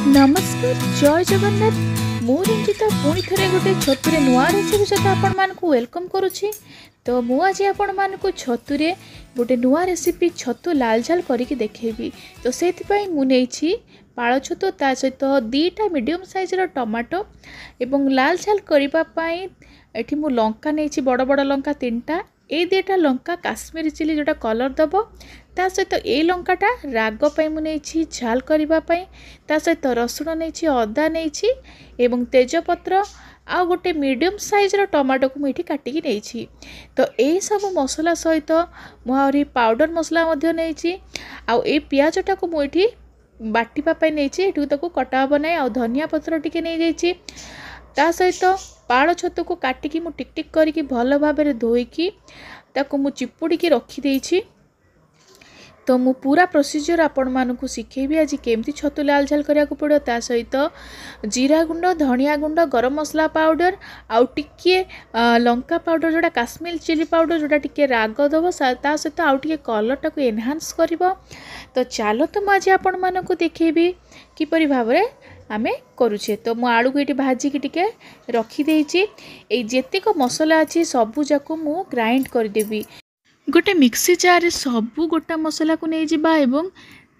नमस्कार जय जगन्नाथ मु रंजिता पुणी थे गोटे छतुरे नुआ रेसिपी सहित आपण मानक वेलकम करुछि। तो मु आज आपण मानक छतुरे गोटे नुआ रेसिपी छतु लाल झाल करके देखेबी। तो सेथिपई मु नेछि पाळ छतु ता सहित दीटा मीडियम साइज रो टमाटो एवं लाल झाल करिबा पई एठी मु लंका नेछि बड़ बड़ लंका तीनटा ए दुईटा लंका काश्मीरी चिली जोटा कलर दब ता सहित ए लंकाटा राग पाई मु नेछि झाल करिबा पई ता सहित रसुण नेछि अदा नेछि एवं तेजपत्र आ गोटे मीडियम साइज रो टमाटो को मुठी काटिकी नेछि। तो ए सब मसला सहित मु आउरी पाउडर मसला मध्य नेछि आ ए पियाजटा को मुठी बाटिबा पई नेछि एठू ताको कटा बनाय आ धनिया पत्र टिके नै जाइछि ता सहित पाळ छतु को काटिकी मु टिक टिक करिकी भल भाबरे धोइकी ताको मु चिपुड़ी रखी देइछि। तो मु पूरा प्रोसीजर आपण मानकु सिखेबी आज केमती छतु लाल झाल करिया को पड़ो ता सहित जीरा गुंड धनिया गुंड गरम मसला पाउडर आउ टिके लंका पाउडर जोटा काश्मीर चिली पाउडर जोटा टिके राग दब ता सहित आउ टिके कलर टाको एनहांस करिवो। तो चलो तो मु आज आपण मानकु देखेबी किपरि भाबरे आमे करूछे। तो मु आलू को ये भाजी की टिके रखी देइछि ए जेतिक मसला अछि सबु जाको मु ग्राइंड कर देबी गोटे मिक्सी जार रे सबु गोटा मसला को नै जिबा एवं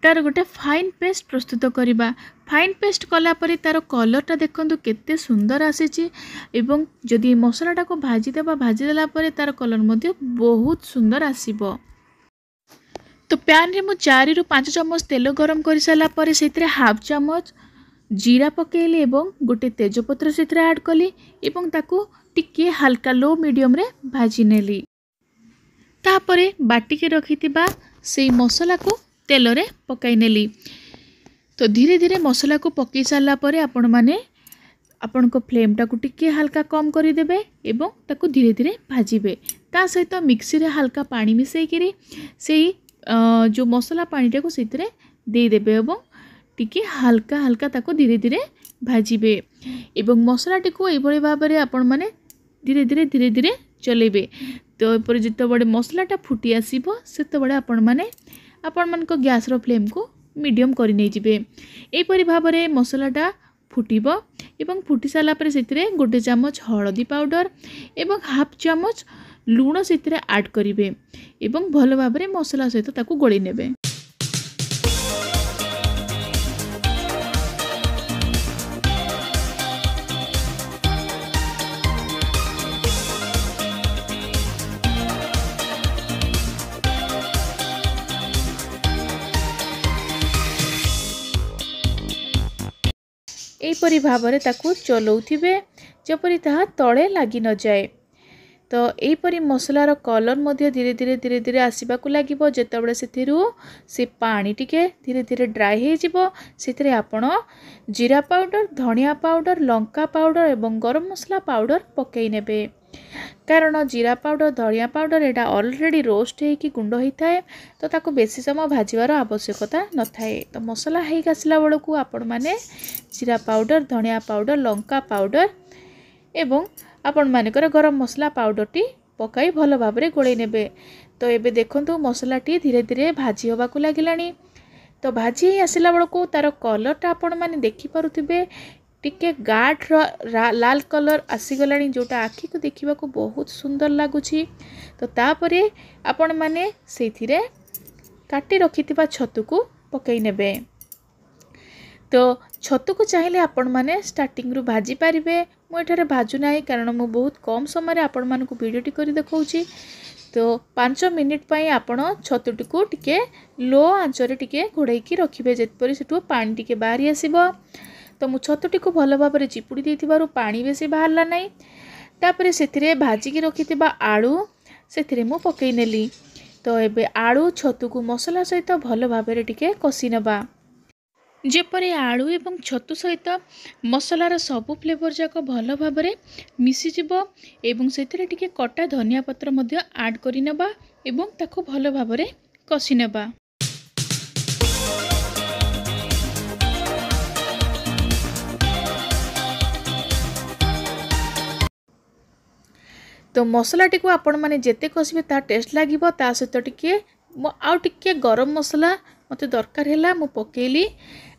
तार गोटे फाइन पेस्ट प्रस्तुत करिबा। फाइन पेस्ट कला परे तार कलरटा देखंतु केते सुंदर आसीछि एवं जदि मसलाटा को भाजी देला परे तार कलर मध्ये बहुत सुंदर आसीबो। तो पैन रे मु 4 रु 5 चम्मच तेल गरम कर साला परे सेतरे हाफ चम्मच जीरा पकेली एवं गोटे तेजपत्र से ऐड कली एवं ताकू टिके हल्का लो मीडियम रे भाजी नेली। तापरे बाटिके रखिथिबा से मसला को तेल रे पकाई नेली। तो धीरे धीरे मसला को पकई साला परे आपण माने आपण को फ्लेम टाकू टिके हल्का कम करि देबे एवं ताकू धीरे धीरे भाजीबे। ता सहित मिक्सी रे हल्का पानी मिसई करी सेही जो मसला पानी टाकू सेतरे दे देबे एवं टिके हल्का हल्का ताको धीरे धीरे भाजीबे एवं मसला टिको एभली भाबरे आपण माने धीरे धीरे चलेबे। तो एपर जिते बड़े मसलाटा फुटी आसीबो सेते बड़े आपण मान को गैस रो फ्लेम को मीडियम करि नै जिबे। एपरि भाबरे मसलाटा फुटिबो एवं फुटी साला परे सेतिरे गोटे चम्मच हळदी पाउडर एवं हाफ चम्मच लूण सेतिरे ऐड करिवे एवं भलो भाबरे मसला सहित ताको गोळी नेबे। एपरी भाबरे ताकू चलौथिबे जपरी ताहा तळे लागी न जाए। तो एपरी मसलार कलर मध्य धीरे धीरे आसीबा को लागिबो जेतेबेले सेथिरु से पानी टिके धीरे धीरे ड्राई हे जिवो सेथिरे आपण जीरा पाउडर धनिया पाउडर लंका पाउडर एवं गरम मसला पाउडर पकई नेबे। कारण जीरा पाउडर धनिया पाउडर एटा ऑलरेडी रोस्ट होइकी गुंड होइथाए तो ताको बेसी समय भाजीवार आवश्यकता न थाए। तो मसला हेइ आसला बेलकू आपण माने जीरा पाउडर धनिया पाउडर लंका पाउडर एवं आपण मानकर गरम मसला पाउडर टी पकाई भल भाबरे गोळै नेबे। तो एबे देखंतु मसला टी धीरे धीरे भाजी होबा को लागिलानी। तो भाजी आसला बेलकू तार कलरटा आपण माने देखि पारुथिबे टिके गाढ़ लाल कलर आसीगलानी जोटा आखि को देखा को बहुत सुंदर लगुच। तो तापरे आपण माने सेथिरे काटी रखिथिबा छतु को पकई नेबे। तो छतु को चाहिए आपण माने स्टार्टिंग रु भाजी पारिबे। मु एठारे भाजु नाही कारण मु बहुत कम समय रे आपण मानकु वीडियो टी करी देखौची। तो 5 मिनिट पई आपण छतुटी को टिके लो आंच रे टिके घोड़ाई रखिबे जेतपरि सेठु पानी टिके बाहरी आसीबो। तो मु छतुटी को भल भाबरे चिपुड़ी देथिबारु पानी बेसी बाहरला नाही। तापरे सेथिरे भाजी की रखिथिबा आलू सेथिरे मु पकई नेली। तो एबे आलू छतु को मसला सहित भल भाबरे टिके कसी नबा जेपरे आलू एवं छतु सहित मसलार सबु फ्लेवर जाक भल भाबरे मिसी जिवो एवं सेथिरे टिके कटा धनिया पत्र मध्य ऐड करि नबा एवं ताको भल भाबरे कसी नबा। तो मसला टी को आपण माने जेते कसिबे ता टेस्ट लागिबो ता सहित टिके आउ टिके गरम मसला मते दरकार हैला मु पकेली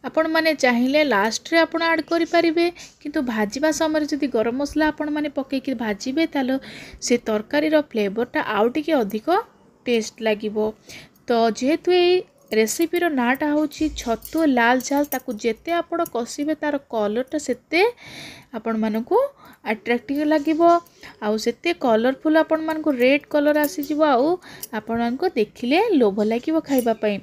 आपण माने चाहिए लास्ट रे आपण ऐड करि परिबे किंतु भाजीबा समय जदि गरम मसला आपण माने पकेकी भाजीबे तालो से तरकारी रो फ्लेवरटा आउ टिके अधिक टेस्ट लागिबो। तो जेहेतु ए रेसिपीर नाटा होची छतु लाल झाल ताकू जेते आपण कसिबे तार कलरटा सेते आपण मानकू अट्रैक्टिव लागिबो आउ सेते कलरफुल आपण मानकू रेड कलर आसी जिवो आउ आपण मानकू देखिले लोभ लागिबो खाइबा पई।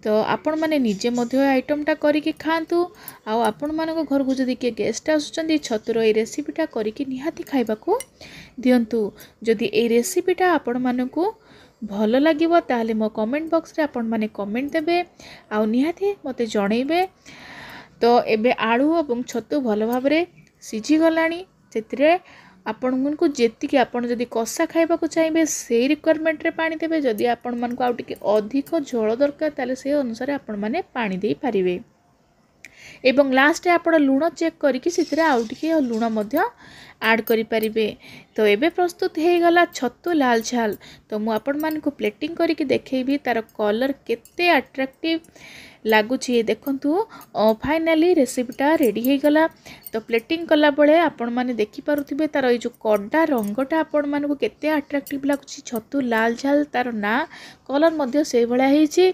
तो आपण माने निजे मध्य आइटमटा करिकी खातु आउ आपण मानको घर को जदि के गेस्ट आसुचंदी छतुर ए रेसिपीटा करिकी निहाती खाइबाकू दियंतु। जदि ए रेसिपीटा आपण मानको भल लगिबो ताले मो कमेंट बॉक्स रे आपण माने कमेंट देबे आउ निहाती मते जणैबे। तो एबे आलू और छतु भल भाबरे सिझी गलानी सेतिरे आपण को जेतिकी आपण जदि कषा खाइबा को चाहिए से रिक्वायरमेंट रे पानी देबे। जदि आपण मन को आउ टिके अधिक झोल दरकार ताले से अनुसार आपण माने पानी देई पारिबे एवं लास्ट आपण लूण चेक करिकी सितरे आउ टिके लूण मध्य ऐड करि पारिबे। तो एबे प्रस्तुत हे गला छतु लाल झाल। तो मु आपण मान को प्लेटिंग करिकी देखैबी तार कलर केते अट्रैक्टिव लगुची देखंतु। फाइनली रेसिपीटा रेडी हो गला। तो प्लेटिंग कला बेले आपण माने देखि पारुथिबे तार ए जो कड्डा रंगटा आपण मान को केते अट्रैक्टिव लगुची छतु लाल झाल तार ना कलर मध्य से भलिया हेची।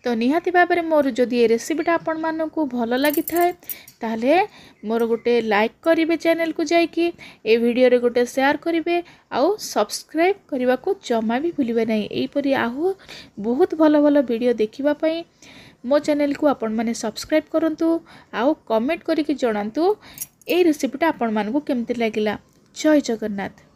तो निहाती भाबरे मोर जदि ए रेसिपीटा आपण मान को भल लागि थाए ताले मोर गोटे लाइक करिवे चैनल को जाइकी ए वीडियो रे गोटे शेयर करिवे आउ सब्सक्राइब करने को जमा भी भूलिबे नहीं। एपरी आहु बहुत भल भल वीडियो देखिबा पई मो चैनल को आपण माने सब्सक्राइब करंतु आउ कमेंट करिकी जणांतु ए रेसिपीटा आपण मान को केमति लागिला। जय जगन्नाथ।